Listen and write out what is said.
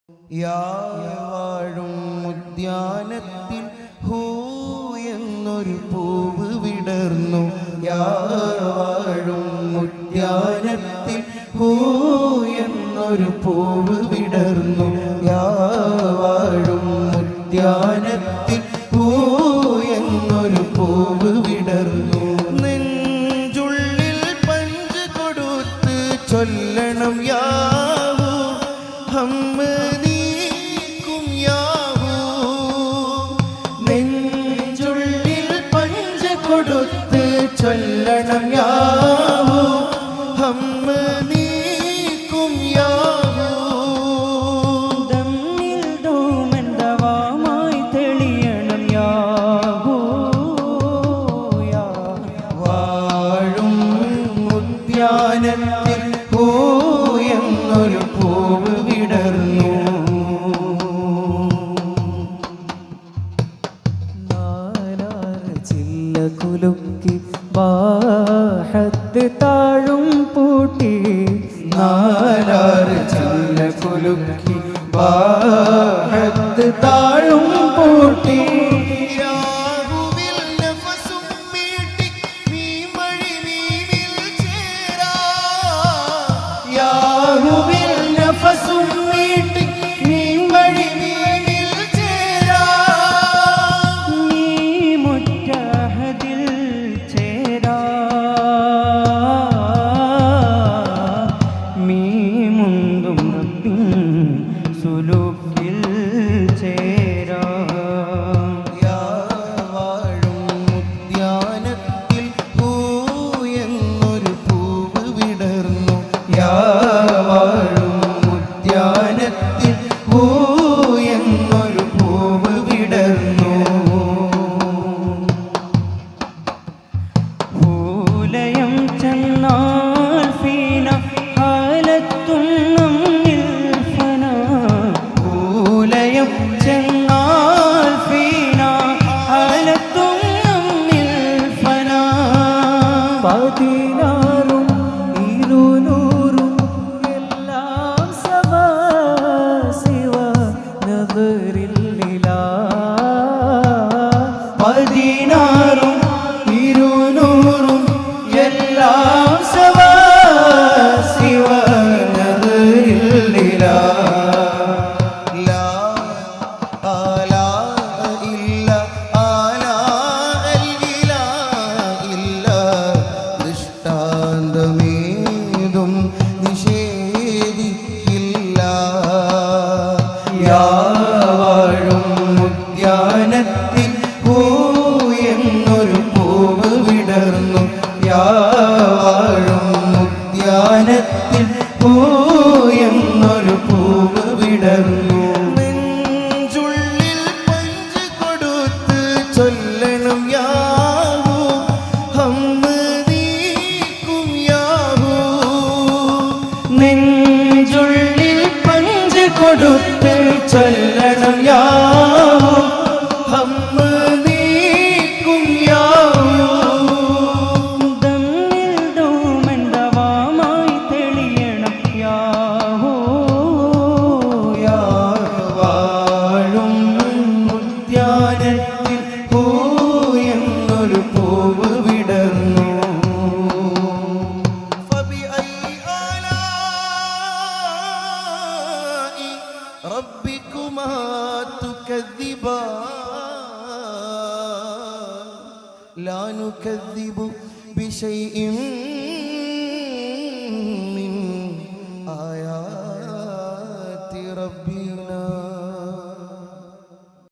വാഴും ഉദ്യാനത്തിൽ ഹൂ എന്നൊരു പൂവ് വിടർന്നു. വാഴും ഉദ്യാനത്തിൽ ഹൂ എന്നൊരു പൂവ് വിടർന്നു. വാഴും ഉദ്യാനത്തിൽ ഹൂ എന്നൊരു പൂവ് വിടർന്നു. നെഞ്ചുള്ളിൽ പഞ്ച് കൊടുത്ത് ചൊല്ലണം യാഹൂ ഹമ്മദീക്കും യാഹൂ. നെഞ്ചുള്ളിൽ പഞ്ച് കൊടുത്ത് ചൊല്ലണം യാഹൂ ഹമ്മദീക്കും യാഹൂ. ദമ്മിൽ ധൂമന്തവാമായി തെളിയണം യാഹൂ. വാഴും ഉദ്യാനത്തിൽ ഹൂ എന്നൊരു പൂവ് വിടർന്നു. നാലാറ് ചില്ല കുലുക്കി ബാഹത്ത് താഴും പൂട്ടി. നാലാറ് ചില്ല കുലുക്കി ബാഹത്ത് താഴും പൂട്ടി. യാഹൂവിൽ നഫസും മീട്ടി മീമഴി മീമിൽ ചേരാ. യാഹൂവിൽ നഫസും മീട്ടി മീമഴി മീമിൽ ചേരാ. നീ മുജാഹിദിൽ ചേരാ. മീ മുന്തും റബ്ബിൻ സുലൂക്കിൽ ചേരാ. വാഴും ഉദ്യാനത്തിൽ ഹൂ എന്നൊരു പൂവ് വിടർന്നു. വാഴും ഉദ്യാനത്തിൽ ഹൂ എന്നൊരു പൂവ് വിടർന്നു. പൂലയം ചെന്നാൽ ഫീന ഹാലത്തും നമ്മിൽ ഫന. പൂലയം ചെന്നാൽ ഫീന ഹാലത്തും നമ്മിൽ ഫന. 16 200 എല്ലാം സവാ സിവ നദറില്ലിലാ. 16 200 എല്ലാം സവാ സിവ നദറില്ലിലാ. ലാ ആലാ ഇല്ല ആലാ ഇലാ ഇല്ല. ദൃഷ്ടാന്തമേതും നിഷേധിക്കില്ല. വാഴും ഉദ്യാനത്തിൽ ഹൂ എന്നൊരു പൂവ് വിടർന്നു. വാഴും ഉദ്യാനത്തിൽ ഹൂ എന്നൊരു പൂവ് വിടർന്നു. നെഞ്ചുള്ളിൽ പഞ്ച് കൊടുത്ത് ചൊല്ലണം യാഹൂ ഹമ്മദീക്കും യാഹൂ. നെഞ്ചുള്ളിൽ പഞ്ച് കൊടുത്ത് ചൊല്ലണം യാഹൂ ഹമ്മദീക്കും യാഹൂ. ദമ്മിൽ ധൂമന്തവാമായി തെളിയണം യാഹൂ. വാഴും ഉദ്യാനത്തിൽ ഹൂ എന്നൊരു പൂവ് വിടർന്നു. فبأي آلاء ربكما تكذبان. لا نكذب بشيء من آيات ربنا